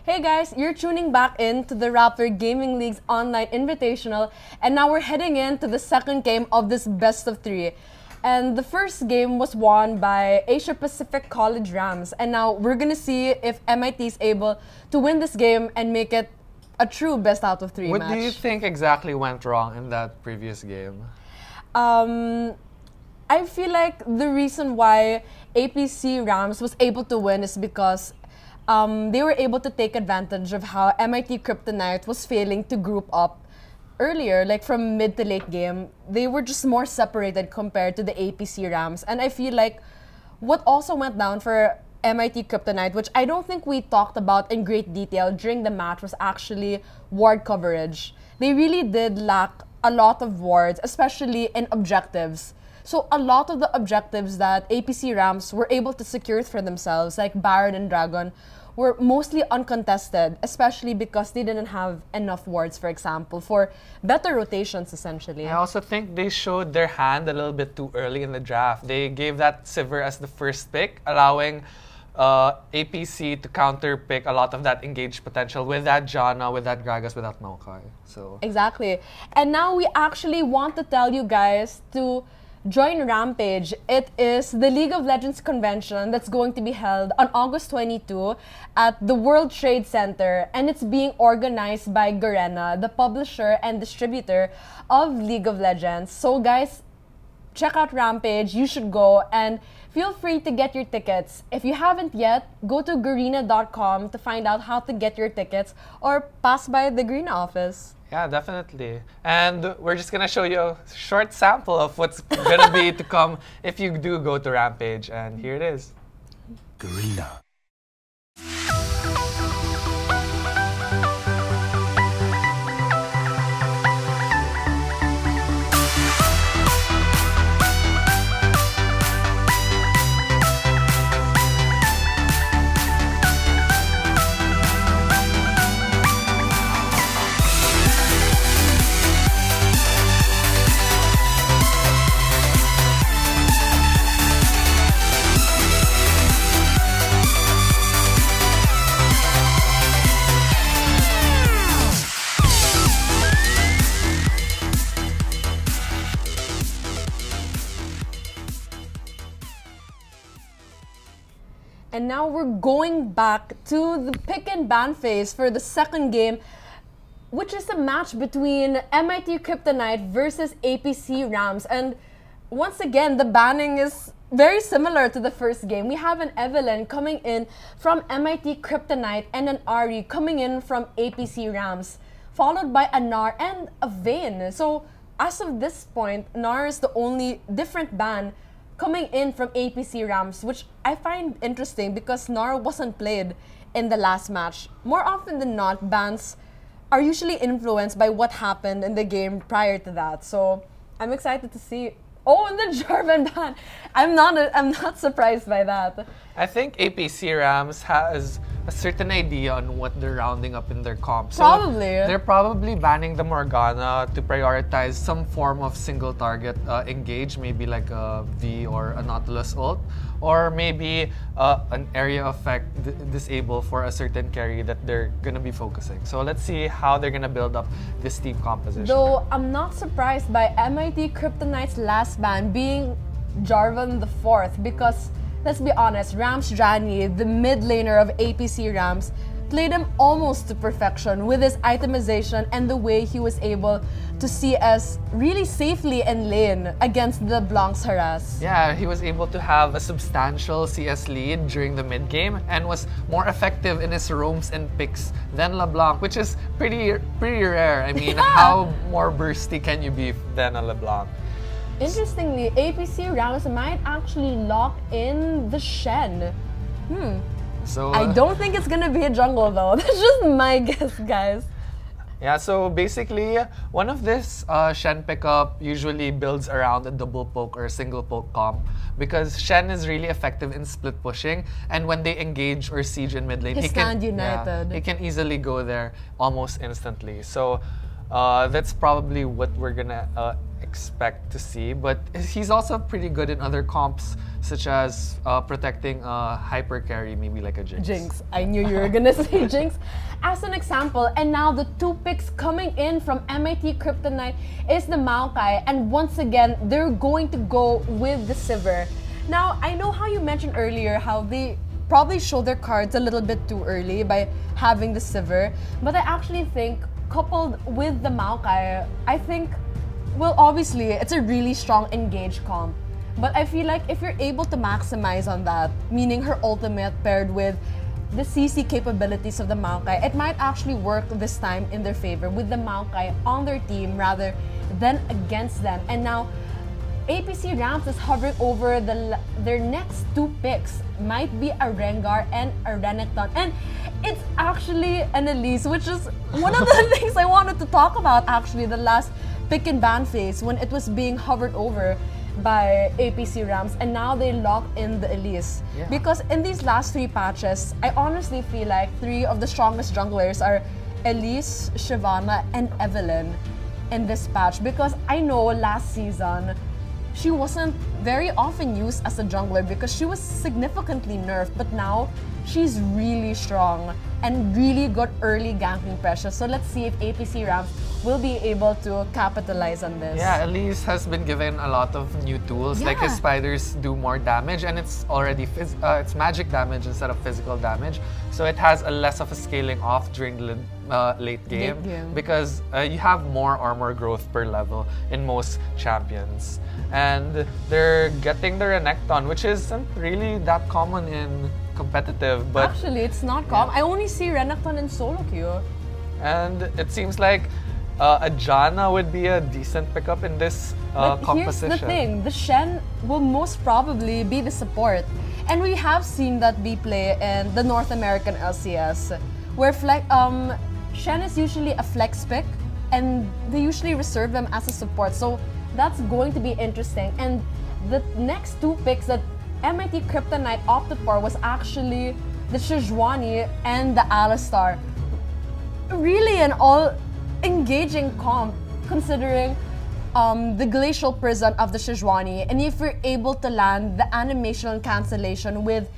Hey guys, you're tuning back in to the Rappler Gaming League's online invitational, and now we're heading into the second game of this best of three. And the first game was won by Asia Pacific College Rams, and now we're gonna see if MIT is able to win this game and make it a true best out of three match. What do you think exactly went wrong in that previous game? I feel like the reason why APC Rams was able to win is because they were able to take advantage of how MIT Kryptonite was failing to group up earlier, like from mid to late game. They were just more separated compared to the APC Rams. And I feel like what also went down for MIT Kryptonite, which I don't think we talked about in great detail during the match, was actually ward coverage. They really did lack a lot of wards, especially in objectives. So a lot of the objectives that APC Rams were able to secure for themselves, like Baron and Dragon, were mostly uncontested, especially because they didn't have enough wards, for example, for better rotations, essentially. I also think they showed their hand a little bit too early in the draft. They gave that Sivir as the first pick, allowing APC to counter pick a lot of that engaged potential with that Janna, with that Gragas, with that Maokai. So exactly. And now we actually want to tell you guys to join Rampage. It is the League of Legends convention that's going to be held on August 22 at the World Trade Center, and it's being organized by Garena, the publisher and distributor of League of Legends. So guys, check out Rampage. You should go, and feel free to get your tickets. If you haven't yet, go to garena.com to find out how to get your tickets, or pass by the Garena office. Yeah, definitely. And we're just gonna show you a short sample of what's gonna be to come if you do go to Rampage. And here it is. Garena. And now we're going back to the pick and ban phase for the second game, which is a match between MIT Kryptonite versus APC Rams. And once again, the banning is very similar to the first game. We have an Evelyn coming in from MIT Kryptonite and an Ari coming in from APC Rams, followed by a Nar and a Vayne. So as of this point, Nar is the only different ban coming in from APC Rams, which I find interesting because Nar wasn't played in the last match. More often than not, bans are usually influenced by what happened in the game prior to that. So I'm excited to see. Oh, and the Jarvan ban. I'm not surprised by that. I think APC Rams has a certain idea on what they're rounding up in their comp. So Probably. they're probably banning the Morgana to prioritize some form of single target engage, maybe like a V or a Nautilus ult, or maybe an area effect disable for a certain carry that they're gonna be focusing. So let's see how they're gonna build up this team composition. Though I'm not surprised by MIT Kryptonite's last ban being Jarvan the 4th, because let's be honest, Rams Jani, the mid laner of APC Rams, played him almost to perfection with his itemization and the way he was able to CS really safely in lane against the Blanc's harass. Yeah, he was able to have a substantial CS lead during the mid game and was more effective in his roams and picks than LeBlanc, which is pretty rare. I mean, how more bursty can you be than a LeBlanc? Interestingly, APC Rams might actually lock in the Shen. So I don't think it's gonna be a jungle though. That's just my guess, guys. yeah, so basically, one of this Shen pickup usually builds around a double poke or a single poke comp, because Shen is really effective in split pushing, and when they engage or siege in mid lane, His stand united. Yeah, he can easily go there almost instantly. So that's probably what we're gonna expect to see, but he's also pretty good in other comps, such as protecting a hyper carry, maybe like a Jinx. Jinx. I knew you were gonna say Jinx. As an example, and now the two picks coming in from MIT Kryptonite is the Maokai, and once again, they're going to go with the Sivir. Now, I know how you mentioned earlier how they probably show their cards a little bit too early by having the Sivir, but I actually think coupled with the Maokai, I think, well, obviously, it's a really strong engaged comp. But I feel like if you're able to maximize on that, meaning her ultimate paired with the CC capabilities of the Maokai, it might actually work this time in their favor with the Maokai on their team rather than against them. And now, APC Rams is hovering over their next two picks. Might be a Rengar and a Renekton. And it's actually an Elise, which is one of the things I wanted to talk about actually the last pick and ban phase when it was being hovered over by APC Rams, and now they locked in the Elise. Yeah. Because in these last three patches, I honestly feel like three of the strongest junglers are Elise, Shyvana, and Evelynn in this patch. Because I know last season, she wasn't very often used as a jungler because she was significantly nerfed, but now she's really strong and really good early ganking pressure. So let's see if APC Rams will be able to capitalize on this. Yeah, Elise has been given a lot of new tools. Like his spiders do more damage, and it's already it's magic damage instead of physical damage. So it has a less of a scaling off during the late game because you have more armor growth per level in most champions. And they're getting the Renekton, which isn't really that common in competitive. But actually, it's not common. I only see Renekton in solo queue. And it seems like a Janna would be a decent pickup in this composition. Here's the thing, the Shen will most probably be the support. And we have seen that be play in the North American LCS, where Shen is usually a flex pick, and they usually reserve them as a support. So that's going to be interesting. And the next two picks that MIT Kryptonite opted for was actually the Sejuani and the Alistar. Really an all-engaging comp, considering the Glacial Prison of the Sejuani. And if you're able to land the animation and cancellation with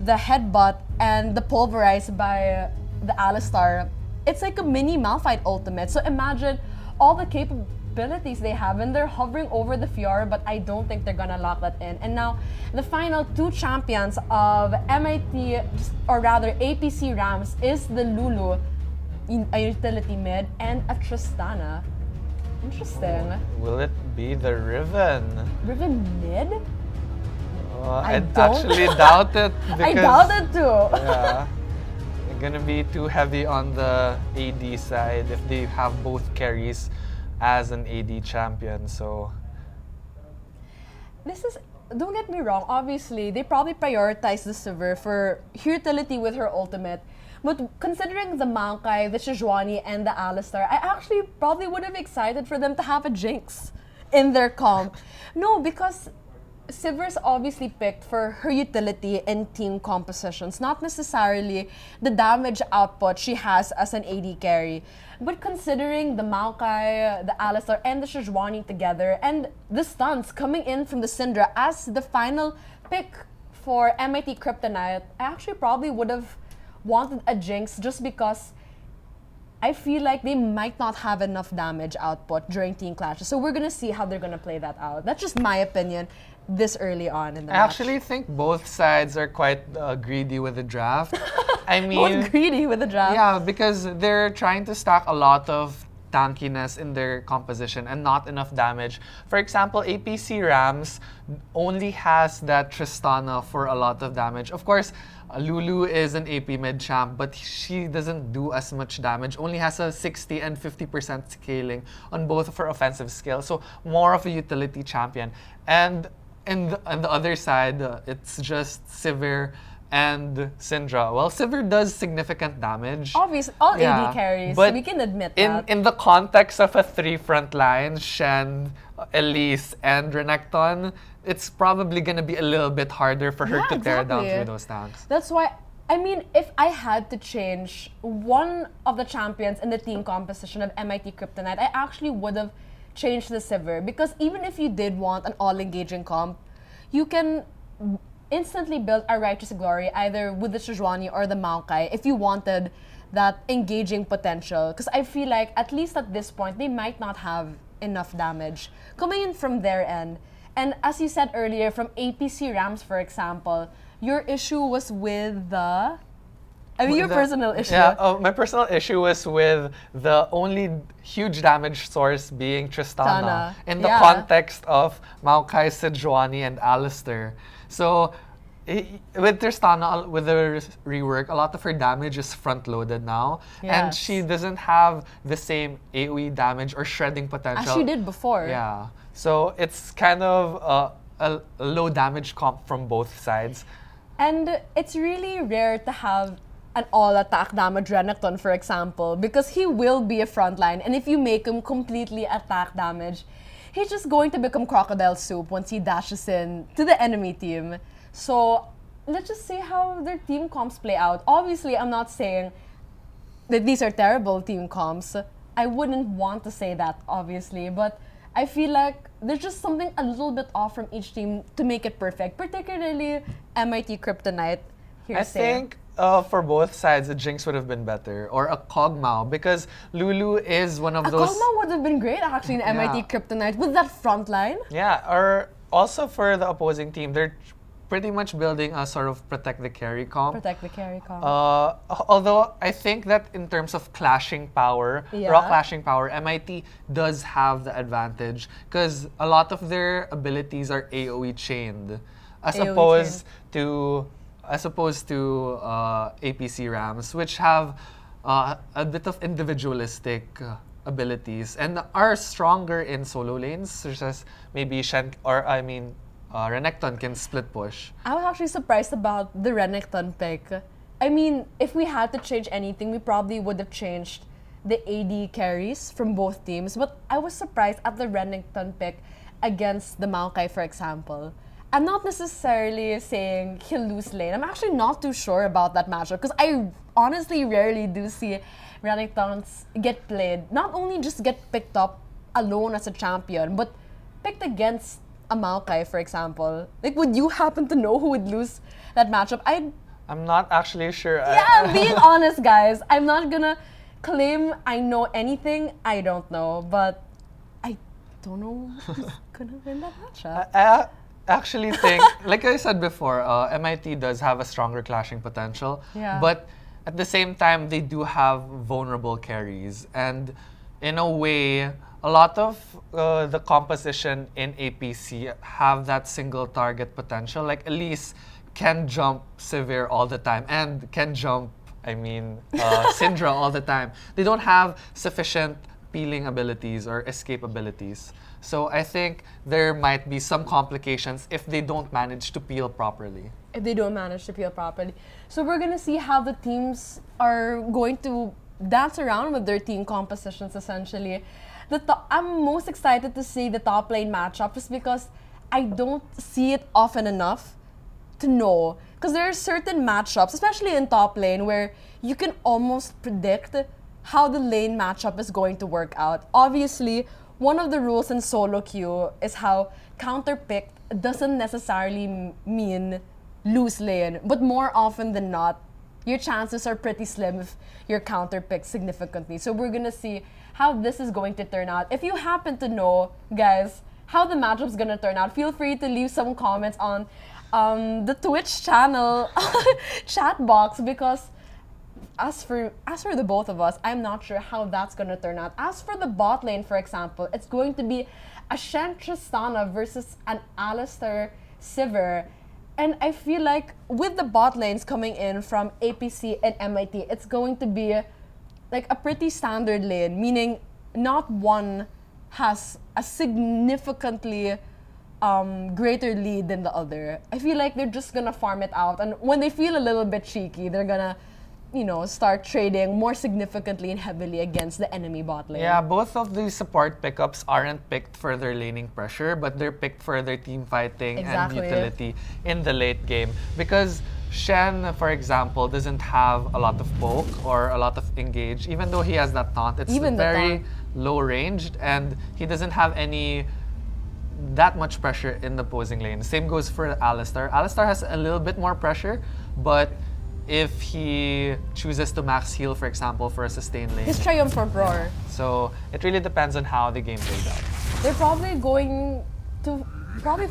the Headbutt and the Pulverize by the Alistar, it's like a mini Malphite ultimate. So imagine all the capabilities they have, and they're hovering over the Fiora, but I don't think they're gonna lock that in. And now, the final two champions of MIT, or rather APC Rams, is the Lulu, a utility mid, and a Tristana. Interesting. Will it be the Riven? Riven mid? I actually doubt it. I doubt it too. Yeah. They're gonna be too heavy on the AD side if they have both carries as an AD champion, so... This is, don't get me wrong, obviously, they probably prioritize the Sivir for utility with her ultimate. But considering the Maokai, the Sejuani, and the Alistar, I actually probably would have excited for them to have a Jinx in their comp. No, because Sivir's obviously picked for her utility in team compositions, not necessarily the damage output she has as an AD carry. But considering the Maokai, the Alistar, and the Sejuani together, and the stuns coming in from the Syndra as the final pick for MIT Kryptonite, I actually probably would have wanted a Jinx just because I feel like they might not have enough damage output during team clashes. So we're gonna see how they're gonna play that out. That's just my opinion this early on in the match. I actually think both sides are quite greedy with the draft. I mean, both greedy with the draft. Yeah, because they're trying to stack a lot of tankiness in their composition and not enough damage. For example, APC Rams only has that Tristana for a lot of damage. Of course, Lulu is an AP mid champ, but she doesn't do as much damage. Only has a 60 and 50% scaling on both of her offensive skills. So more of a utility champion. And on the other side, it's just Sivir and Syndra. Well, Sivir does significant damage. Obviously, all AD carries, but so we can admit that. In the context of a three front line, Shen, Elise, and Renekton, it's probably gonna be a little bit harder for her to tear down through those tanks. That's why, I mean, if I had to change one of the champions in the team composition of MIT Kryptonite, I actually would have change the Sivir. Because even if you did want an all-engaging comp, you can instantly build a Righteous Glory either with the Sejuani or the Maokai if you wanted that engaging potential. Because I feel like, at least at this point, they might not have enough damage coming in from their end. And as you said earlier, from APC Rams, for example, your issue was with the... your personal issue. Yeah, my personal issue was with the only huge damage source being Tristana in the context of Maokai, Sejuani, and Alistair. So, with Tristana, with the rework, a lot of her damage is front-loaded now. Yes. And she doesn't have the same AoE damage or shredding potential. As she did before. Yeah. So, it's kind of a low damage comp from both sides. And it's really rare to have an all-attack damage Renekton, for example, because he will be a frontline, and if you make him completely attack damage, he's just going to become crocodile soup once he dashes in to the enemy team. So let's just see how their team comps play out. Obviously, I'm not saying that these are terrible team comps. I wouldn't want to say that, obviously, but I feel like there's just something a little bit off from each team to make it perfect, particularly MIT Kryptonite. I think for both sides, a Jinx would have been better, or a Kog'Maw, because Lulu is one of those... Kog'Maw would have been great, actually, in MIT Kryptonite, with that front line. Yeah, or also for the opposing team, they're pretty much building a sort of protect the carry comp. Protect the carry comp. Although I think that in terms of clashing power, raw clashing power, MIT does have the advantage because a lot of their abilities are AoE chained, as opposed to APC Rams, which have a bit of individualistic abilities and are stronger in solo lanes, such as maybe Renekton can split push. I was actually surprised about the Renekton pick. I mean, if we had to change anything, we probably would have changed the AD carries from both teams. But I was surprised at the Renekton pick against the Maokai, for example. I'm not necessarily saying he'll lose lane. I'm actually not too sure about that matchup because I honestly rarely do see Renektons get played. Not only just get picked up alone as a champion, but picked against a Maokai, for example. Like, would you happen to know who would lose that matchup? I'm not actually sure. Yeah, I'm being honest, guys. I'm not gonna claim I know anything. I don't know, but I don't know who's gonna win that matchup. I actually think, like I said before, MIT does have a stronger clashing potential. Yeah. But at the same time, they do have vulnerable carries. And in a way, a lot of the composition in APC have that single target potential. Like Elise can jump Sivir all the time and can jump, Syndra all the time. They don't have sufficient peeling abilities or escape abilities. So I think there might be some complications if they don't manage to peel properly. If they don't manage to peel properly. So we're going to see how the teams are going to dance around with their team compositions, essentially. I'm most excited to see the top lane matchup just because I don't see it often enough to know. Because there are certain matchups, especially in top lane, where you can almost predict how the lane matchup is going to work out. Obviously, one of the rules in solo queue is how counter-picked doesn't necessarily mean lose lane, but more often than not, your chances are pretty slim if you're counter-picked significantly. So we're gonna see how this is going to turn out. If you happen to know, guys, how the matchup's gonna turn out, feel free to leave some comments on the Twitch channel chat box, because as for the both of us, I'm not sure how that's gonna turn out. As for the bot lane, for example, it's going to be a Shen Tristana versus an Alistair Sivir. And I feel like with the bot lanes coming in from APC and MIT, it's going to be like a pretty standard lane, meaning not one has a significantly greater lead than the other. I feel like they're just gonna farm it out, and when they feel a little bit cheeky, they're gonna, start trading more significantly and heavily against the enemy bot lane. Yeah, both of these support pickups aren't picked for their laning pressure, but they're picked for their team fighting and utility in the late game. Because Shen, for example, doesn't have a lot of poke or a lot of engage, even though he has that taunt. It's very low ranged, and he doesn't have that much pressure in the opposing lane. Same goes for Alistar. Alistar has a little bit more pressure, but if he chooses to max heal, for example, for a sustained lane. His Triumphant Roar. So it really depends on how the game plays out. They're probably going to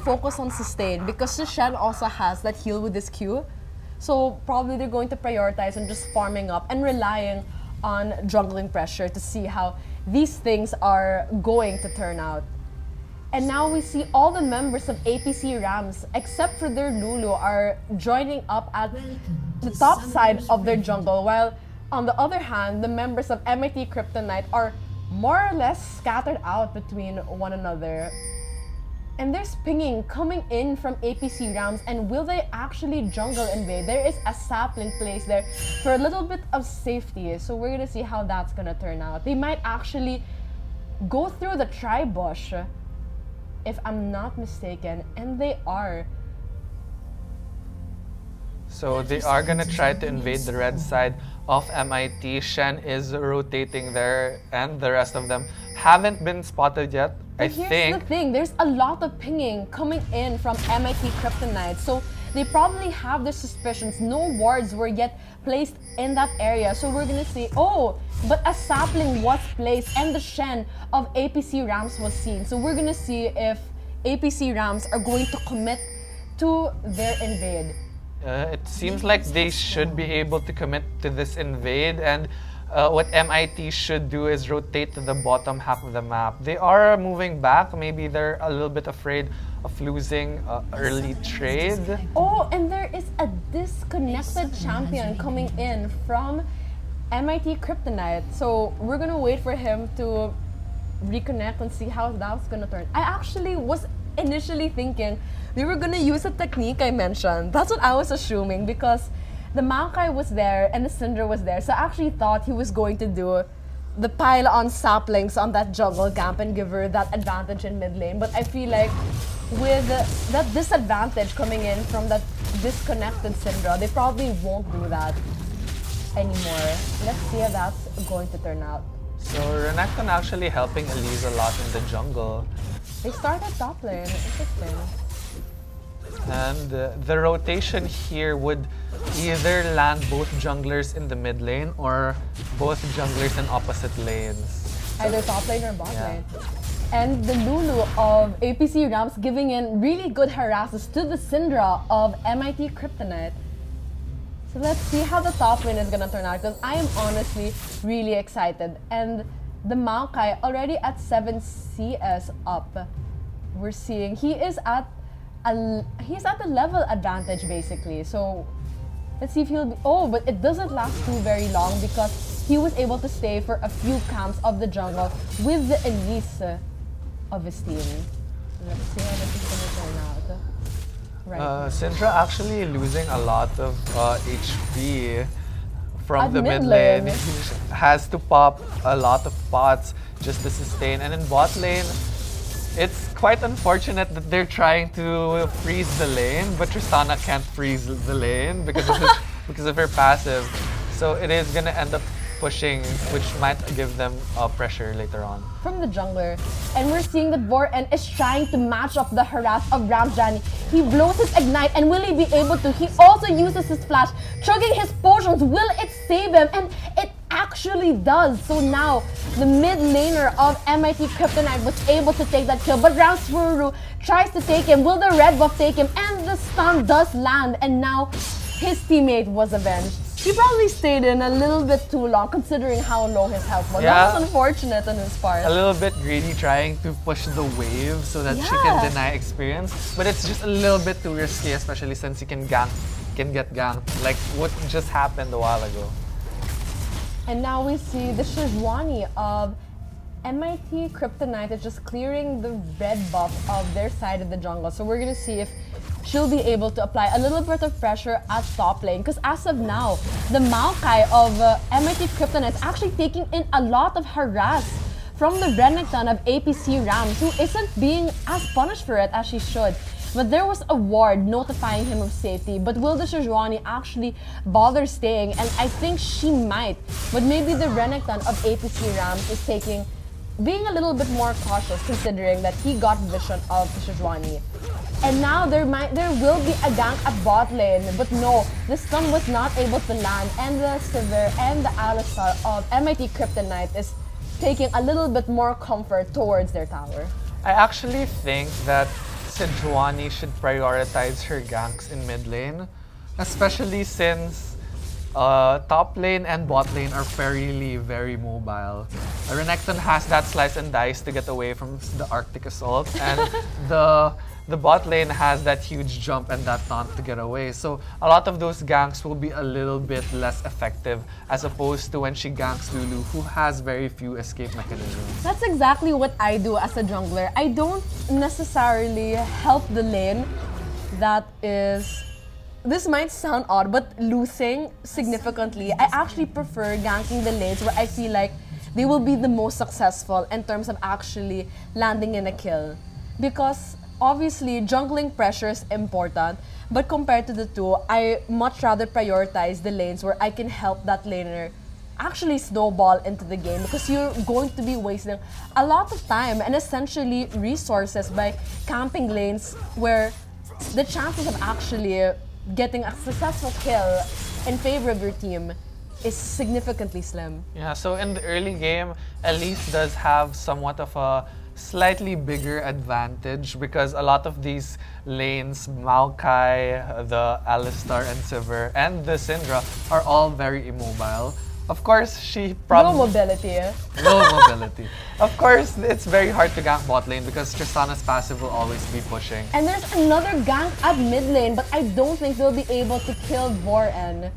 focus on sustain because Shen also has that heal with his Q. So probably they're going to prioritize on just farming up and relying on jungling pressure to see how these things are going to turn out. And now we see all the members of APC Rams, except for their Lulu, are joining up at the top side of their jungle, while on the other hand, the members of MIT Kryptonite are more or less scattered out between one another. And there's pinging coming in from APC Rams, and will they actually jungle invade? There is a sapling placed there for a little bit of safety, so we're gonna see how that's gonna turn out. They might actually go through the tri-bush, if I'm not mistaken, and they are. So they are gonna try to invade the red side of MIT. Shen is rotating there, and the rest of them haven't been spotted yet. But here's the thing, there's a lot of pinging coming in from MIT Kryptonite, so they probably have their suspicions. No wards were yet placed in that area, so we're gonna see, oh, but a sapling was placed and the Shen of APC Rams was seen. So we're gonna see if APC Rams are going to commit to their invade. It seems like they should be able to commit to this invade, and what MIT should do is rotate to the bottom half of the map. They are moving back. Maybe they're a little bit afraid of losing early trade. Oh, and there is a disconnected champion coming in from MIT Kryptonite. So we're gonna wait for him to reconnect and see how that's gonna turn. I actually was initially thinking they were gonna use a technique I mentioned. That's what I was assuming because the Maokai was there and the Syndra was there. So I actually thought he was going to do the pile on saplings on that jungle camp and give her that advantage in mid lane. But I feel like with that disadvantage coming in from that disconnected Syndra, they probably won't do that anymore. Let's see how that's going to turn out. So Renekton actually helping Elise a lot in the jungle. They started top lane. Interesting. And the rotation here would either land both junglers in the mid lane or both junglers in opposite lanes. Either top lane or bot lane. And the Lulu of APC Rams giving in really good harasses to the Syndra of MIT Kryptonite. So let's see how the top lane is gonna turn out because I am honestly really excited. And the Maokai already at 7 CS up. We're seeing he is at a level advantage basically. So let's see if he'll be, oh, but it doesn't last too very long because he was able to stay for a few camps of the jungle with the Elise of his team. Let's see how this is gonna turn out. Right. Syndra actually losing a lot of HP from At the mid lane. He has to pop a lot of pots just to sustain. And in bot lane, it's quite unfortunate that they're trying to freeze the lane, but Tristana can't freeze the lane because of her passive. So it is gonna end up pushing, which might give them pressure later on. From the jungler. And we're seeing that Boren is trying to match up the harass of Ramjani. He blows his ignite, and will he be able to? He also uses his flash, chugging his potions. Will it save him? And it actually does. So now the mid laner of MIT Kryptonite was able to take that kill, but Ramsuru tries to take him. Will the red buff take him? And the stun does land, and now his teammate was avenged. He probably stayed in a little bit too long considering how low his health was. Yeah, that was unfortunate on his part. A little bit greedy trying to push the wave so that she can deny experience. But it's just a little bit too risky, especially since you can get ganked, like what just happened a while ago. And now we see the Shizwani of MIT Kryptonite is just clearing the red buff of their side of the jungle. So we're gonna see if she'll be able to apply a little bit of pressure at top lane. Because as of now, the Maokai of MIT Kryptonite is actually taking in a lot of harass from the Renekton of APC Rams, who isn't being as punished for it as she should. But there was a ward notifying him of safety. But will the Shizwani actually bother staying? And I think she might. But maybe the Renekton of APC Rams is taking being a little bit more cautious considering that he got vision of Sejuani. And now there will be a gank at bot lane, but no, the stun was not able to land, and the Sivir and the Alistar of MIT Kryptonite is taking a little bit more comfort towards their tower. I actually think that Sejuani should prioritize her ganks in mid lane, especially since top lane and bot lane are very mobile. Renekton has that slice and dice to get away from the Arctic Assault, and the bot lane has that huge jump and that taunt to get away. So a lot of those ganks will be a little bit less effective as opposed to when she ganks Lulu, who has very few escape mechanisms. That's exactly what I do as a jungler. I don't necessarily help the lane that is... This might sound odd, but losing significantly. I actually prefer ganking the lanes where I feel like they will be the most successful in terms of actually landing in a kill. Because obviously, jungling pressure is important, but compared to the two, I much rather prioritize the lanes where I can help that laner actually snowball into the game, because you're going to be wasting a lot of time and essentially resources by camping lanes where the chances of actually getting a successful kill in favor of your team is significantly slim. Yeah, so in the early game, Elise does have somewhat of a slightly bigger advantage because a lot of these lanes, Maokai, the Alistar and Sivir, and the Syndra are all very immobile. Of course, she probably... Low mobility. Low mobility. Of course, it's very hard to gank bot lane because Tristana's passive will always be pushing. And there's another gank at mid lane, but I don't think they'll be able to kill Voren.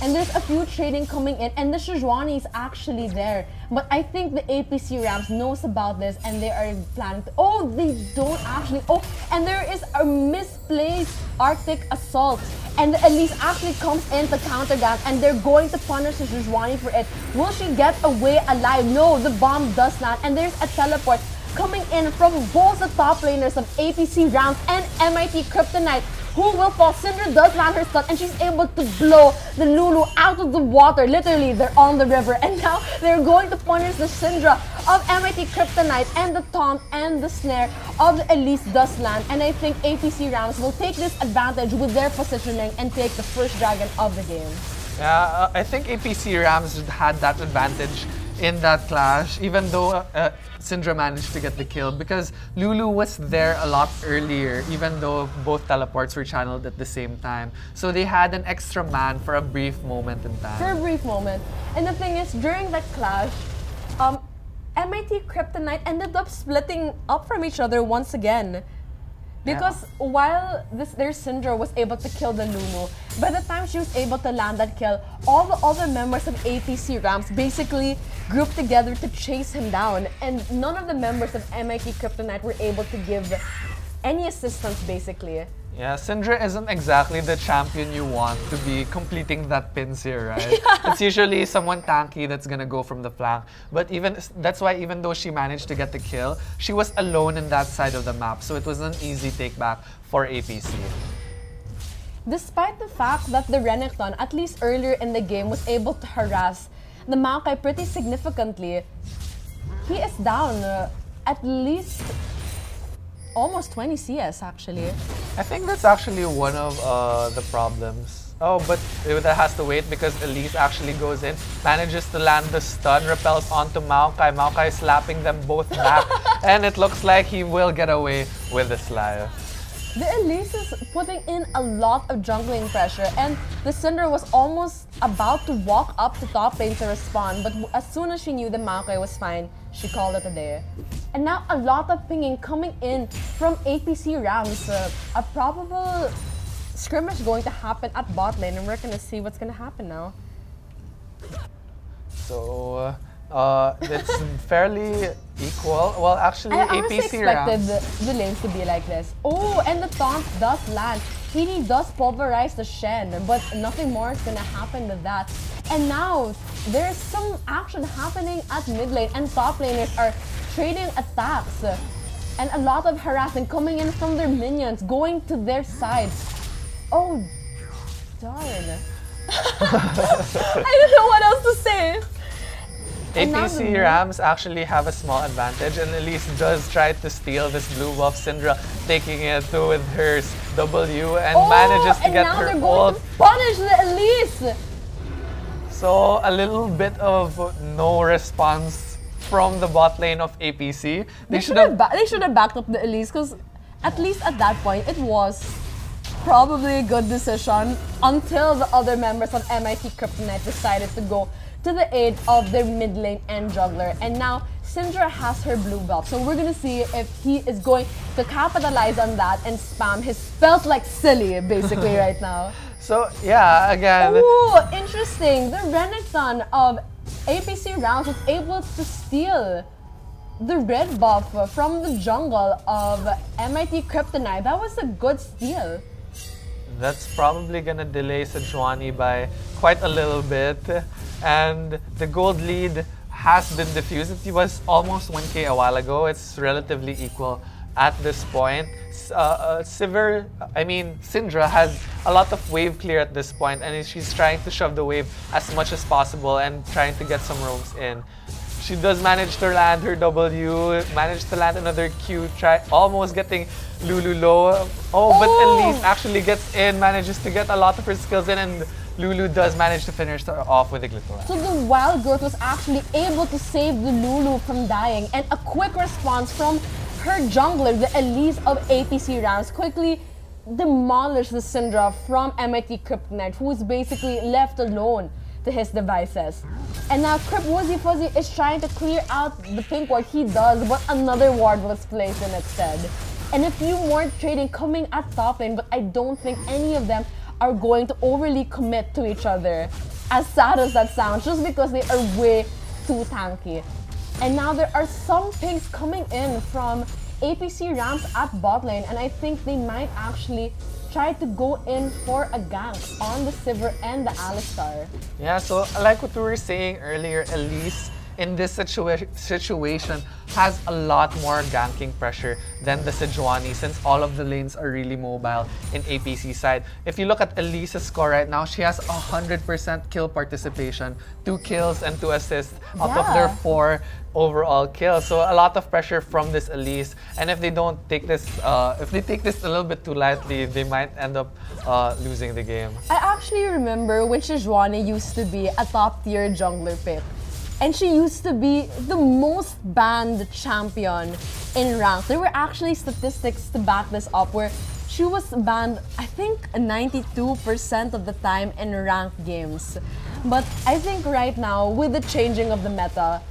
And there's a few trading coming in, and the Sejuani is actually there. But I think the APC Rams knows about this, and they are planning to... Oh, they don't actually... Oh, and there is a misplaced Arctic Assault. And the Elise actually comes in to counter gank, and they're going to punish the Sejuani for it. Will she get away alive? No, the bomb does not. And there's a teleport coming in from both the top laners of APC Rams and MIT Kryptonite. Who will fall? Syndra does land her stun, and she's able to blow the Lulu out of the water. Literally, they're on the river. And now they're going to punish the Syndra of MIT Kryptonite, and the taunt and the snare of the Elise does land. And I think APC Rams will take this advantage with their positioning and take the first dragon of the game. Yeah, I think APC Rams had that advantage in that clash, even though Syndra managed to get the kill, because Lulu was there a lot earlier, even though both teleports were channeled at the same time. So they had an extra man for a brief moment in time. For a brief moment. And the thing is, during that clash, MIT Kryptonite ended up splitting up from each other once again. Because while their Syndra was able to kill the Lulu, by the time she was able to land that kill, all the other members of APC Rams basically grouped together to chase him down, and none of the members of MIT Kryptonite were able to give any assistance, basically. Yeah, Syndra isn't exactly the champion you want to be completing that pinsir, right? It's usually someone tanky that's gonna go from the flank. But that's why even though she managed to get the kill, she was alone in that side of the map, so it was an easy take back for APC. Despite the fact that the Renekton, at least earlier in the game, was able to harass the Maokai pretty significantly, he is down at least almost 20 CS, actually. I think that's actually one of the problems. Oh, but that has to wait because Elise actually goes in, manages to land the stun, repels onto Maokai. Maokai slapping them both back, and it looks like he will get away with this life. The Elise is putting in a lot of jungling pressure, and the Syndra was almost about to walk up to top lane to respond, but as soon as she knew the Maokai was fine, she called it a day. And now a lot of pinging coming in from APC Rams. A probable scrimmage going to happen at bot lane, and we're gonna see what's gonna happen now. So it's fairly equal. Well, actually, I honestly APC expected Rams. the lanes to be like this. Oh, and the taunt does land. He does pulverize the Shen, but nothing more is gonna happen with that. And now there's some action happening at mid lane, and top laners are trading attacks. And a lot of harassing coming in from their minions, going to their sides. Oh, darn. I don't know what else to say. And now APC Rams actually have a small advantage, and Elise does try to steal this blue buff. Syndra taking it with her W and manages to get her ult. To punish the Elise! So a little bit of no response from the bot lane of APC. They should have backed up the Elise, because at least at that point it was probably a good decision until the other members of MIT Kryptonite decided to go to the aid of their mid lane and jungler. And now Syndra has her blue buff, so we're gonna see if he is going to capitalize on that and spam his spells like silly, basically, right now. So yeah, again. Ooh, interesting. The Renekton of APC Rounds was able to steal the red buff from the jungle of MIT Kryptonite. That was a good steal. That's probably gonna delay Sejuani by quite a little bit. And the gold lead has been diffused. It was almost 1k a while ago. It's relatively equal at this point. Syndra has a lot of wave clear at this point, and she's trying to shove the wave as much as possible and trying to get some roams in. She does manage to land her W, managed to land another Q, almost getting Lulu low. But Elise actually gets in, manages to get a lot of her skills in, and Lulu does manage to finish her off with a Glitter. So the Wild Growth was actually able to save the Lulu from dying, and a quick response from her jungler, the Elise of APC Rounds, quickly demolished the Syndra from MIT Kryptonite, who is basically left alone to his devices. And now Kryp Woozy Fuzzy is trying to clear out the pink ward. He does, but another ward was placed in instead. And a few more trading coming at top lane, but I don't think any of them are going to overly commit to each other. As sad as that sounds, just because they are way too tanky. And now there are some pings coming in from APC Rams at bot lane, and I think they might actually try to go in for a gank on the Sivir and the Alistar. Yeah, so like what we were saying earlier, Elise in this situation has a lot more ganking pressure than the Sejuani, since all of the lanes are really mobile in APC side. If you look at Elise's score right now, she has 100% kill participation, 2 kills and 2 assists out of their 4 overall kills. So a lot of pressure from this Elise, and if they don't take this, if they take this a little bit too lightly, they might end up losing the game. I actually remember when Sejuani used to be a top tier jungler pick. And she used to be the most banned champion in rank. There were actually statistics to back this up where she was banned, I think, 92% of the time in ranked games. But I think right now, with the changing of the meta,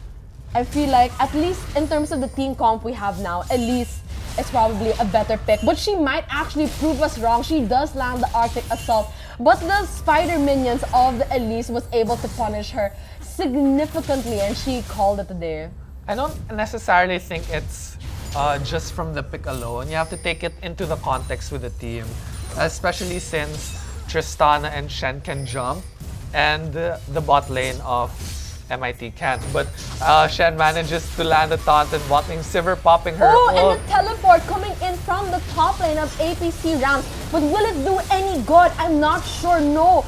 I feel like, at least in terms of the team comp we have now, Elise is probably a better pick. But she might actually prove us wrong. She does land the Arctic Assault, but the spider minions of the Elise was able to punish her significantly, and she called it a day. I don't necessarily think it's just from the pick alone. You have to take it into the context with the team, especially since Tristana and Shen can jump, and the bot lane of MIT can't. But Shen manages to land a taunt and bot lane, Sivir popping her ult. And the teleport coming in from the top lane of APC Rams. But will it do any good? I'm not sure, no.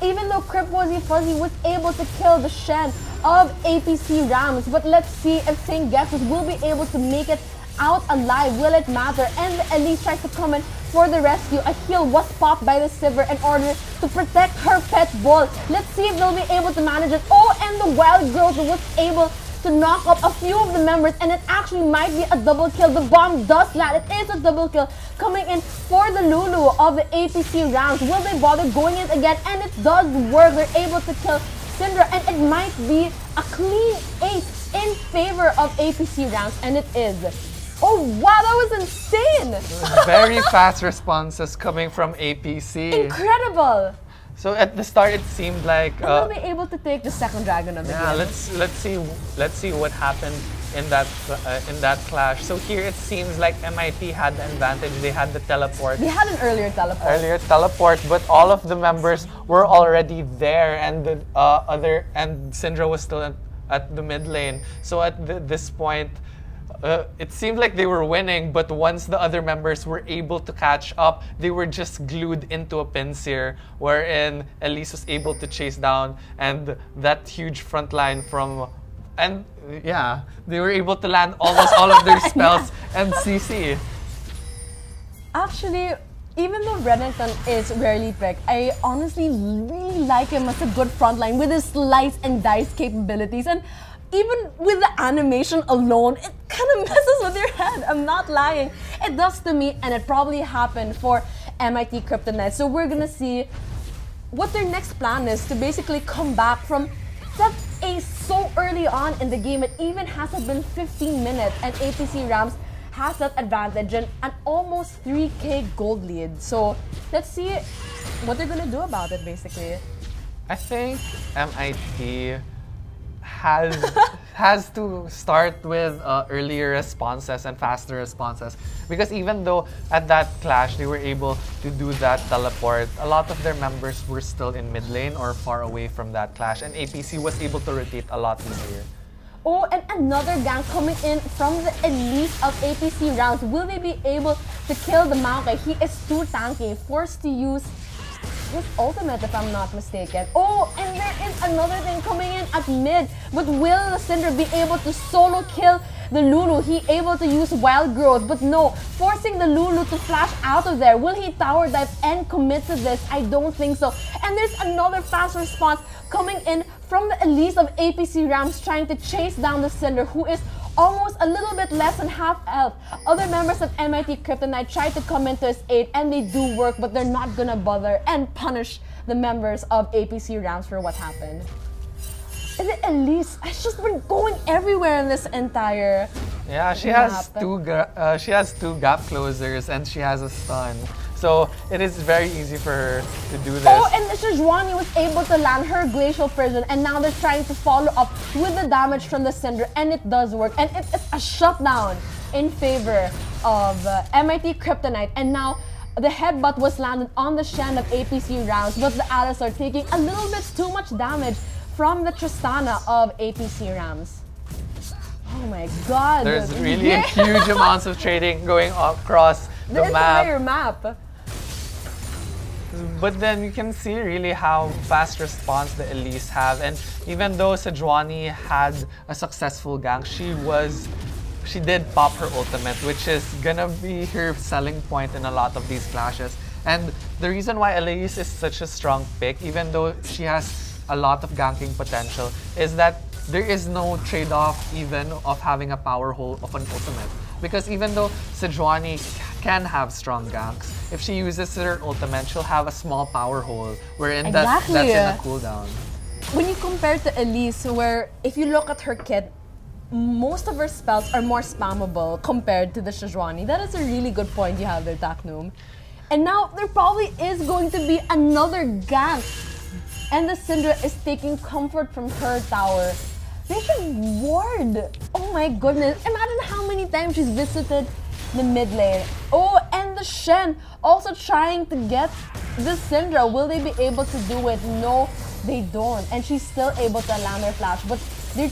Even though Kryp Woozy Fuzzy was able to kill the Shen of APC Rams, but let's see if St. Gexus will be able to make it out alive. Will it matter? And the Elise tries to come in for the rescue. A heal was popped by the Sivir in order to protect her pet bull. Let's see if they'll be able to manage it. Oh, and the Wild Growth was able to knock up a few of the members, and it actually might be a double kill. The bomb does land. It is a double kill coming in for the Lulu of the APC Rounds. Will they bother going in again? And it does work. They're able to kill Syndra, and it might be a clean ace in favor of APC Rounds, and it is. Oh wow, that was insane! Very fast responses coming from APC. Incredible! So at the start, it seemed like we'll be able to take the second dragon of the game. Let's see what happened in that clash. So here it seems like MIT had the advantage. They had the teleport. They had an earlier teleport. But all of the members were already there, and the Syndra was still at the mid lane. So at this point, it seemed like they were winning, but once the other members were able to catch up, they were just glued into a pincer, wherein Elise was able to chase down, and that huge front line from And yeah, they were able to land almost all of their spells and CC. Actually, even though Renekton is rarely picked, I honestly really like him as a good frontline with his slice and dice capabilities. And even with the animation alone, it kind of messes with your head. I'm not lying. It does to me, and it probably happened for MIT Kryptonite. So we're gonna see what their next plan is to basically come back from that ace so early on in the game. It even hasn't been 15 minutes, and APC Rams has that advantage and an almost 3k gold lead. So let's see what they're gonna do about it, basically. I think MIT has to start with earlier responses and faster responses, because even though at that clash they were able to do that teleport, a lot of their members were still in mid lane or far away from that clash, and APC was able to rotate a lot easier. Oh, and another gank coming in from the elite of APC rounds. Will they be able to kill the Maokai? He is too tanky, forced to use his ultimate if I'm not mistaken. Oh, and there is another thing coming in at mid. But will the Syndra be able to solo kill the Lulu? He able to use Wild Growth, but no, forcing the Lulu to flash out of there. Will he tower dive and commit to this? I don't think so. And there's another fast response coming in from the Elise of APC Rams, trying to chase down the Syndra, who is almost a little bit less than half health. Other members of MIT Kryptonite try to come into his aid, and they do work, but they're not gonna bother and punish the members of APC Rams for what happened. And the Elise has just been going everywhere in this entire she map. has two gap closers and she has a stun. So it is very easy for her to do this. Oh, and Sejuani was able to land her Glacial Prison, and now they're trying to follow up with the damage from the Syndra, and it does work. And it is a shutdown in favor of MIT Kryptonite. And now the headbutt was landed on the Shen of APC Rounds, but the Alice are taking a little bit too much damage from the Tristana of APC Rams. Oh my god. There's really a huge amounts of trading going across the entire map. But then you can see really how fast response the Elise have, and even though Sejuani had a successful gank, she did pop her ultimate, which is gonna be her selling point in a lot of these clashes. And the reason why Elise is such a strong pick, even though she has a lot of ganking potential, is that there is no trade-off even of having a power hole of an ultimate. Because even though Sejuani can have strong ganks, if she uses her ultimate, she'll have a small power hole wherein that's in a cooldown. When you compare to Elise, where if you look at her kit, most of her spells are more spammable compared to the Sejuani. That is a really good point you have there, Taknoom. And now there probably is going to be another gank, and the Syndra is taking comfort from her tower. They should ward. Oh my goodness. Imagine how many times she's visited the mid lane. Oh, and the Shen also trying to get the Syndra. Will they be able to do it? No, they don't. And she's still able to land her flash. But they're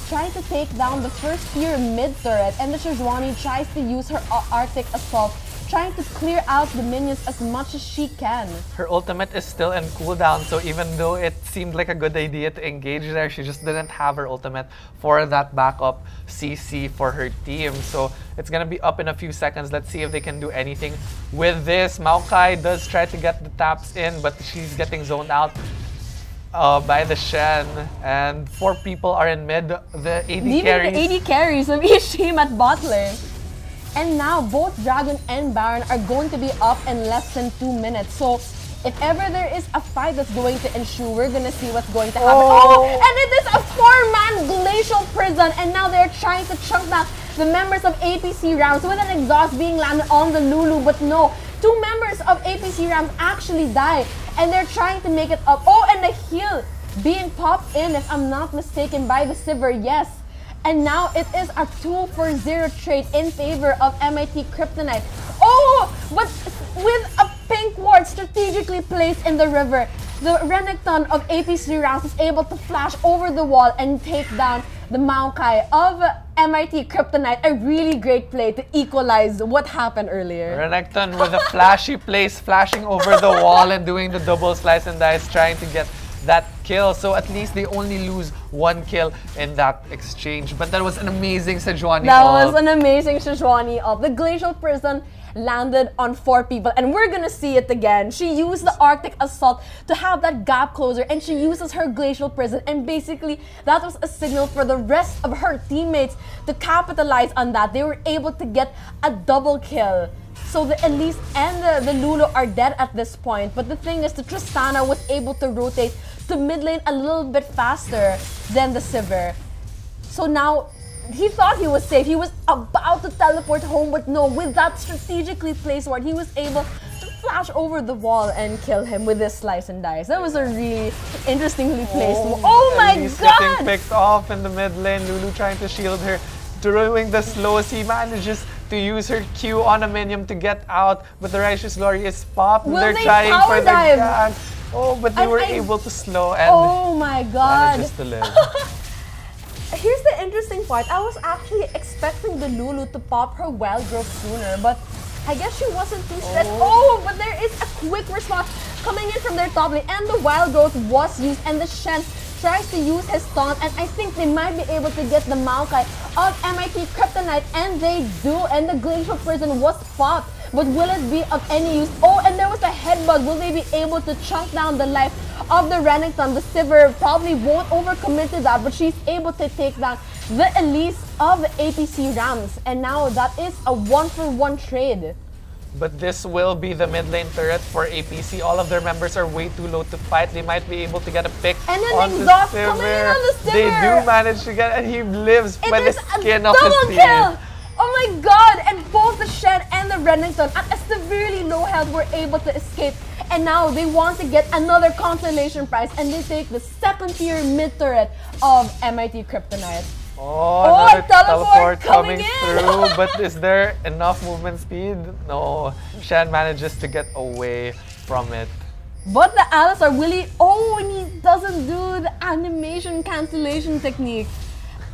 trying to take down the first tier mid turret. And the Sejuani tries to use her Arctic Assault, trying to clear out the minions as much as she can. Her ultimate is still in cooldown, so even though it seemed like a good idea to engage there, she just didn't have her ultimate for that backup CC for her team. So it's gonna be up in a few seconds. Let's see if they can do anything with this. Maokai does try to get the taps in, but she's getting zoned out by the Shen, and 4 people are in mid. The AD carries. The AD carries of each team at bot lane. And now both Dragon and Baron are going to be up in less than 2 minutes. So if ever there is a fight that's going to ensue, we're gonna see what's going to happen. Oh, and it is a 4-man Glacial Prison, and now they're trying to chunk down the members of APC Rams with an exhaust being landed on the Lulu, but no. 2 members of APC Rams actually die, and they're trying to make it up. Oh, and the heal being popped in, if I'm not mistaken, by the Sivir, yes. And now it is a 2-for-0 trade in favor of MIT Kryptonite. Oh, but with a pink ward strategically placed in the river, the Renekton of APC Rounds is able to flash over the wall and take down the Maokai of MIT Kryptonite. A really great play to equalize what happened earlier. Renekton with a flashy place, flashing over the wall and doing the double slice and dice, trying to get that kill. So at least they only lose 1 kill in that exchange. But that was an amazing Sejuani That ult. was an amazing Sejuani ult. The Glacial Prison landed on 4 people, and we're gonna see it again. She used the Arctic Assault to have that gap closer, and she uses her Glacial Prison, and basically that was a signal for the rest of her teammates to capitalize on that. They were able to get a double kill. So the Elise and the Lulu are dead at this point, but the thing is the Tristana was able to rotate to mid lane a little bit faster than the Sivir. So now he thought he was safe. He was about to teleport home, but no, with that strategically placed ward, he was able to flash over the wall and kill him with his slice and dice. That was a really interestingly placed ward. Oh my god! Getting picked off in the mid lane, Lulu trying to shield her, doing the slows. He manages to use her Q on a minion to get out, but the Righteous Glory is popped. They're trying for the gag. Oh, but they were able to slow and oh my god! manages to live. Here's the interesting part. I was actually expecting the Lulu to pop her wild growth sooner, but I guess she wasn't too stressed. Oh, but there is a quick response coming in from their top lane, and the wild growth was used, and the Shen tries to use his taunt, and I think they might be able to get the Maokai of MIT Kryptonite, and they do, and the Glacial Prison was popped. But will it be of any use? Oh, and there was a headbutt. Will they be able to chunk down the life of the Renekton? The Sivir probably won't overcommit to that, but she's able to take down the Elise of the APC Rams. And now that is a 1-for-1 trade. But this will be the mid lane turret for APC. All of their members are way too low to fight. They might be able to get a pick and then on the exhaust coming in on the Sivir. They do manage to get, and he lives by the skin of his teeth. Kill. Oh my god! And both the Shen and the Renekton at a severely low health were able to escape. And now they want to get another consolation prize, and they take the second tier mid turret of MIT Kryptonite. Oh, another teleport coming in. through, but is there enough movement speed? No, Shen manages to get away from it. But the Alistar really, and he doesn't do the animation cancellation technique.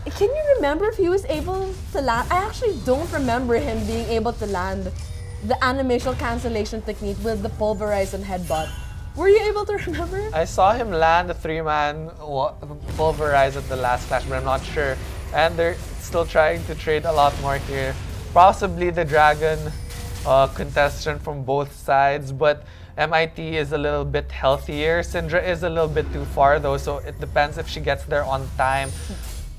Can you remember if he was able to land? I actually don't remember him being able to land the animation cancellation technique with the pulverize and headbutt. Were you able to remember? I saw him land a 3-man pulverize at the last clash, but I'm not sure. And they're still trying to trade a lot more here. Possibly the Dragon contestant from both sides, but MIT is a little bit healthier. Syndra is a little bit too far though, so it depends if she gets there on time.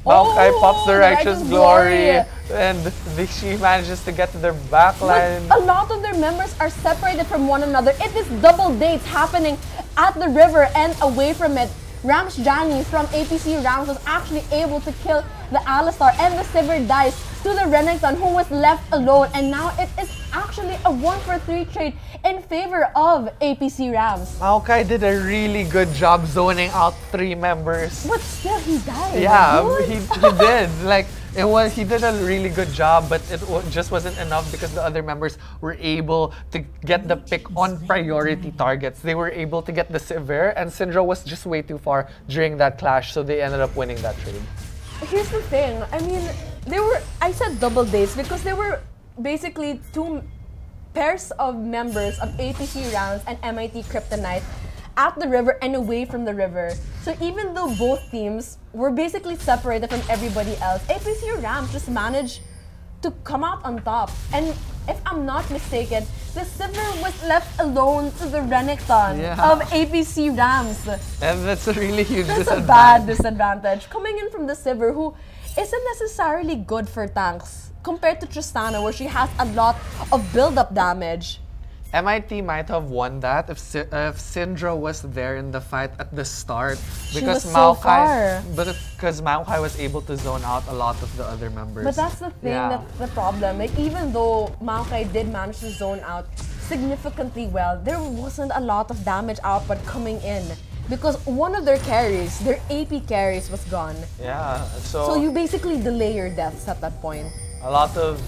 Maokai pops the Righteous Glory, and she manages to get to their backline. But a lot of their members are separated from one another. It is double dates happening at the river and away from it. Rams Jani from APC Rams was actually able to kill the Alistar, and the Sivir dies to the Renekton, who was left alone. And now it is actually a 1-for-3 trade in favor of APC Rams. Maokai did a really good job zoning out 3 members. But still, he died. Yeah, he did. Like, he did a really good job, but it just wasn't enough because the other members were able to get the pick on priority targets. They were able to get the Sivir, and Syndra was just way too far during that clash, so they ended up winning that trade. Here's the thing. I mean, I said double dates because there were basically 2 pairs of members of APC Rounds and MIT Kryptonite at the river and away from the river. So even though both teams were basically separated from everybody else, APC Rams just managed to come out on top. And if I'm not mistaken, the Sivir was left alone to the Renekton of APC Rams. And that's a really huge disadvantage. That's a bad disadvantage. Coming in from the Sivir, who isn't necessarily good for tanks compared to Tristana, where she has a lot of build-up damage. MIT might have won that if Syndra was there in the fight at the start, because Maokai was able to zone out a lot of the other members. But that's the thing, that's the problem. Like, even though Maokai did manage to zone out significantly well, there wasn't a lot of damage output coming in because one of their carries, their AP carries, was gone. Yeah, so you basically delay your deaths at that point. A lot of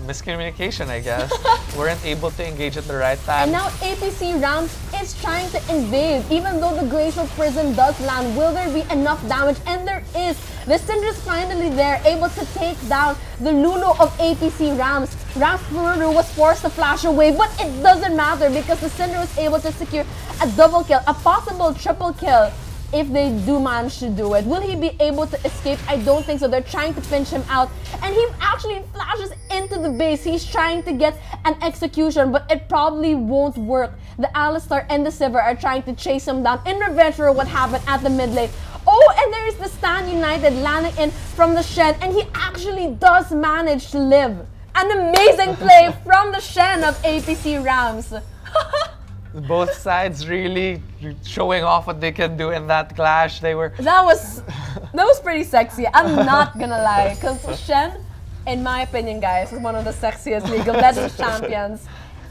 miscommunication, I guess. Weren't able to engage at the right time. And now APC Rams is trying to invade. Even though the Glacial Prison does land, will there be enough damage? And there is. The Syndra's finally there, able to take down the Lulu of APC Rams. Rasputin was forced to flash away, but it doesn't matter because the Syndra was able to secure a double kill, a possible triple kill if they do manage to do it. Will he be able to escape? I don't think so. They're trying to pinch him out, and he actually flashes into the base. He's trying to get an execution, but it probably won't work. The Alistar and the Sivir are trying to chase him down in revenge for what happened at the mid lane. Oh, and there is the Stand United landing in from the Shen, and he actually does manage to live. An amazing play from the Shen of APC Rams. Both sides really showing off what they can do in that clash. That was pretty sexy. I'm not gonna lie, because Shen, in my opinion, guys, is one of the sexiest League of Legends champions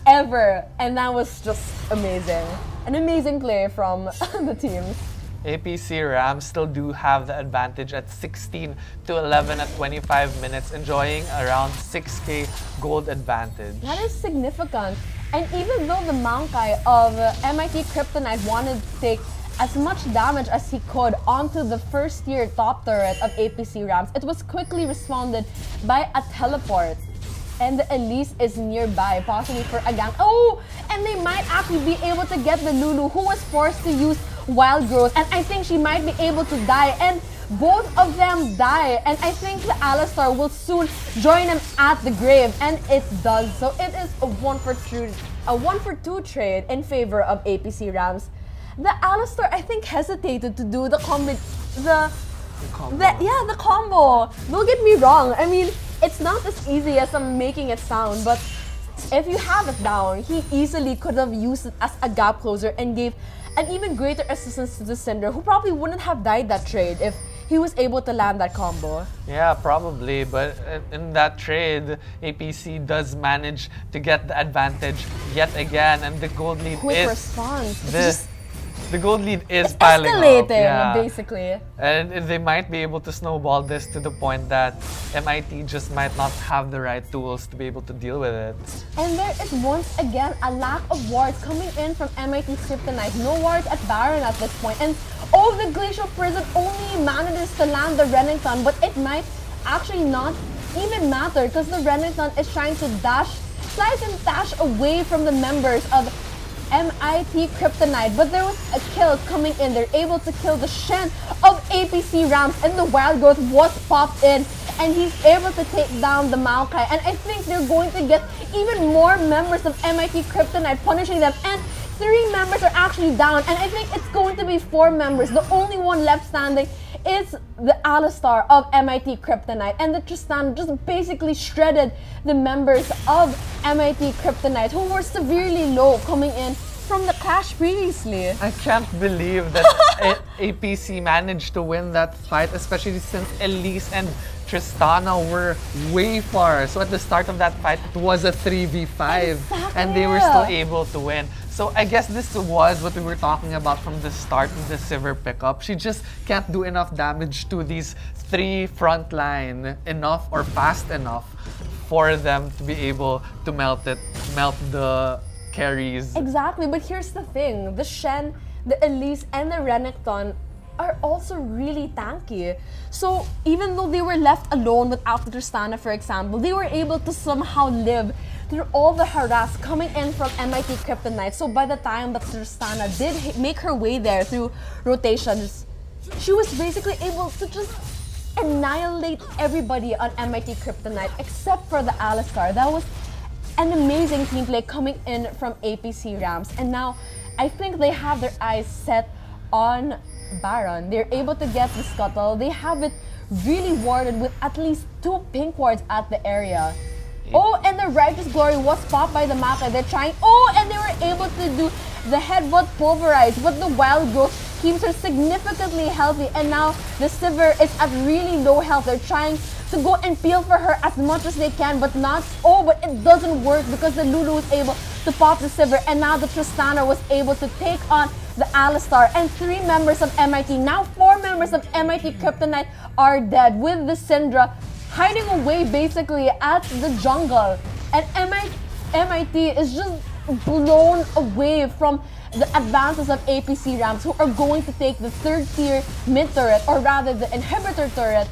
ever, and that was just amazing. An amazing play from the teams. APC Rams still do have the advantage at 16 to 11 at 25 minutes, enjoying around 6k gold advantage. That is significant. And even though the Maokai of MIT Kryptonite wanted to take as much damage as he could onto the first tier top turret of APC Rams, it was quickly responded by a teleport. And the Elise is nearby, possibly for a gank. Oh, and they might actually be able to get the Lulu, who was forced to use Wild Growth, and I think she might be able to die, and both of them die, and I think the Alistar will soon join him at the grave, and it does. So it is a 1-for-2 trade in favor of APC Rams. The Alistar, I think, hesitated to do the combo. The combo. Don't get me wrong. I mean, it's not as easy as I'm making it sound, but if you have it down, he easily could have used it as a gap closer and gave an even greater assistance to the Syndra, who probably wouldn't have died that trade if he was able to land that combo. Yeah, probably, but in that trade, APC does manage to get the advantage yet again, and the gold lead Quick response. The gold lead is piling escalating, up. Yeah. Basically. And they might be able to snowball this to the point that MIT just might not have the right tools to be able to deal with it. And there is once again a lack of wards coming in from MIT Kryptonite. No wards at Baron at this point. And oh, the Glacial Prison only manages to land the Renekton, but it might actually not even matter because the Renekton is trying to slice and dash away from the members of MIT Kryptonite, but there was a kill coming in. They're able to kill the Shen of APC Rams, and the Wild Growth was popped in, and he's able to take down the Maokai. And I think they're going to get even more members of MIT Kryptonite punishing them, and 3 members are actually down, and I think it's going to be 4 members. The only one left standing is the Alistar of MIT Kryptonite, and the Tristan just basically shredded the members of MIT Kryptonite, who were severely low coming in from the clash previously. I can't believe that APC managed to win that fight, especially since Elise and Tristana were way far. So at the start of that fight, it was a 3v5, and they were still able to win. So I guess this was what we were talking about from the start of the Sivir pickup. She just can't do enough damage to these 3 frontline enough or fast enough for them to be able to melt the carries. Exactly, but here's the thing. The Shen, the Elise, and the Renekton are also really tanky. So even though they were left alone without the Tristana, for example, they were able to somehow live through all the harass coming in from MIT Kryptonite. So by the time that Tristana did make her way there through rotations, she was basically able to just annihilate everybody on MIT Kryptonite except for the Alistar. That was an amazing team play coming in from APC Rams. And now I think they have their eyes set on Baron. They're able to get the scuttle. They have it really warded with at least 2 pink wards at the area. Oh, and the Righteous Glory was popped by the Maokai. They're trying. Oh, and they were able to do the headbutt pulverize, but the Wild Growth keeps her significantly healthy. And now the Sivir is at really low health. They're trying to go and peel for her as much as they can, but not. Oh, but it doesn't work because the Lulu was able to pop the Sivir, and now the Tristana was able to take on the Alistar. And 3 members of MIT, now 4 members of MIT Kryptonite are dead, with the Syndra hiding away basically at the jungle. And MIT is just blown away from the advances of APC Rams, who are going to take the 3rd tier mid turret, or rather the inhibitor turret,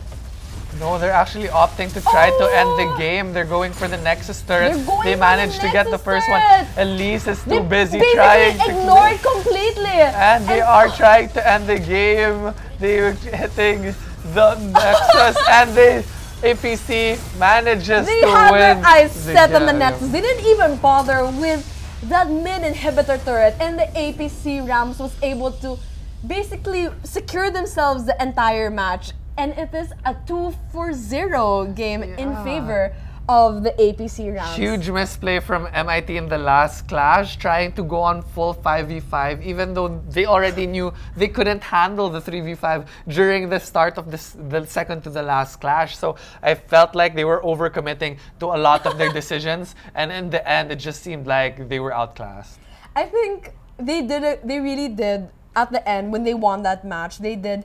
No, they're actually opting to try to end the game. They're going for the Nexus turret. They managed to get the first one. Elise is too busy trying to ignore it completely. And they are trying to end the game. They're hitting the Nexus and the APC manages to win. They had their eyes set on the Nexus. They didn't even bother with that mid-inhibitor turret, and the APC Rams was able to basically secure themselves the entire match. And it is a 2-4-0 game in favor of the APC Rams. Huge misplay from MIT in the last clash, trying to go on full 5v5, even though they already knew they couldn't handle the 3v5 during the start of the second to the last clash. So I felt like they were overcommitting to a lot of their decisions, and in the end, it just seemed like they were outclassed. I think they did it. They really did at the end when they won that match. They did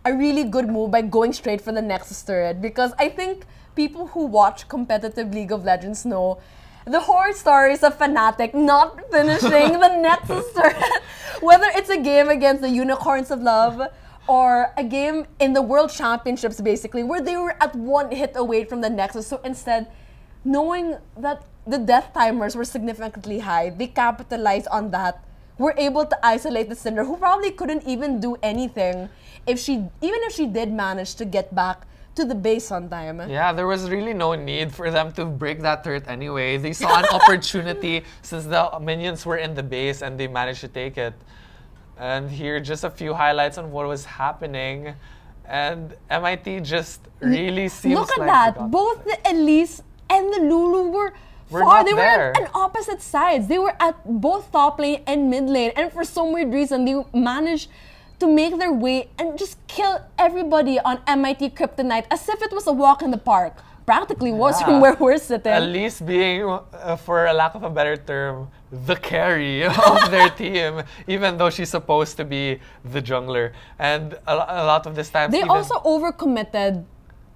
a really good move by going straight for the Nexus turret, because I think people who watch competitive League of Legends know the horror stories of Fnatic not finishing the Nexus turret. Whether it's a game against the Unicorns of Love or a game in the World Championships, basically, where they were at one hit away from the Nexus. So instead, knowing that the death timers were significantly high, they capitalized on that. Were able to isolate the Cinder, who probably couldn't even do anything even if she did manage to get back to the base on time. Yeah, there was really no need for them to break that turret anyway. They saw an opportunity since the minions were in the base and they managed to take it. And here, just a few highlights on what was happening. And MIT just really seems like... Look at that! Both the Elise and the Lulu were far. They were on opposite sides. They were at both top lane and mid lane. And for some weird reason, they managed to make their way and just kill everybody on MIT Kryptonite as if it was a walk in the park. Practically was from where we're sitting. At least being, for a lack of a better term, the carry of their team, even though she's supposed to be the jungler. And a lot of this time, they also overcommitted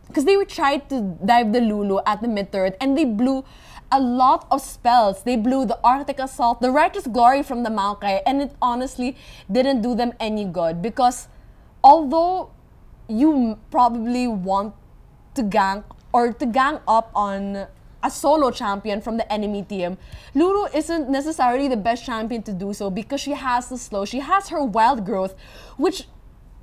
because they were trying to dive the Lulu at the mid turret, and they blew a lot of spells. They blew the Arctic Assault, the Righteous Glory from the Maokai, and it honestly didn't do them any good, because although you probably want to gank or to gang up on a solo champion from the enemy team, Lulu isn't necessarily the best champion to do so, because she has the slow, she has her wild growth, which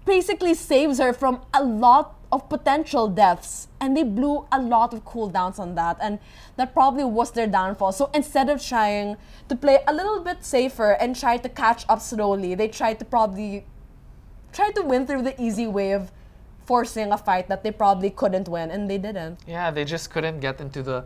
basically saves her from a lot of potential deaths, and they blew a lot of cooldowns on that, and that probably was their downfall. So instead of trying to play a little bit safer and try to catch up slowly, they tried to win through the easy way of forcing a fight that they probably couldn't win, and they didn't. Yeah, they just couldn't get into the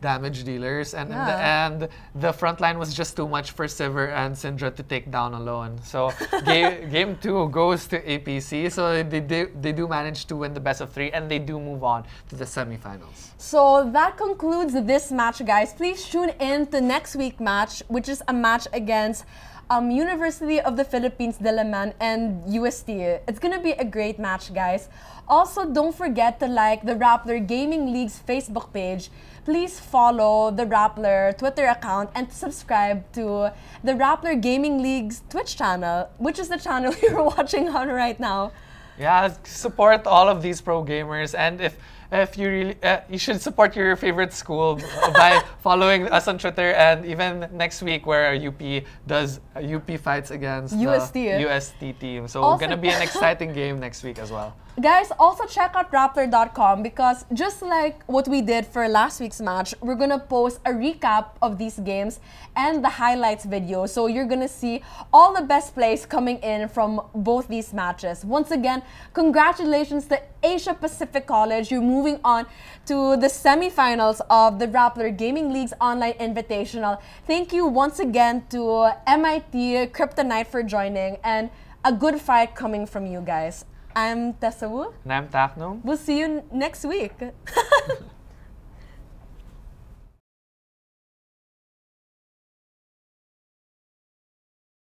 damage dealers, and in the end, the front line was just too much for Sivir and Syndra to take down alone. So game 2 goes to APC, so they do manage to win the best of 3, and they do move on to the semifinals. So that concludes this match, guys. Please tune in to next week's match, which is a match against University of the Philippines Diliman and UST. It's gonna be a great match, guys. Also, don't forget to like the Rappler Gaming League's Facebook page. Please follow the Rappler Twitter account and subscribe to the Rappler Gaming League's Twitch channel, which is the channel you're watching on right now. Yeah, support all of these pro gamers, and if you really you should support your favorite school by following us on Twitter, and even next week where UP does UP fights against UST. the UST team. So it's gonna be an exciting game next week as well. Guys, also check out Rappler.com, because just like what we did for last week's match, we're gonna post a recap of these games and the highlights video. So you're gonna see all the best plays coming in from both these matches. Once again, congratulations to Asia Pacific College. You're moving on to the semifinals of the Rappler Gaming League's online invitational. Thank you once again to MIT Kryptonite for joining, and a good fight coming from you guys. I'm Tessa Wu. And I'm Taknum. We'll see you next week.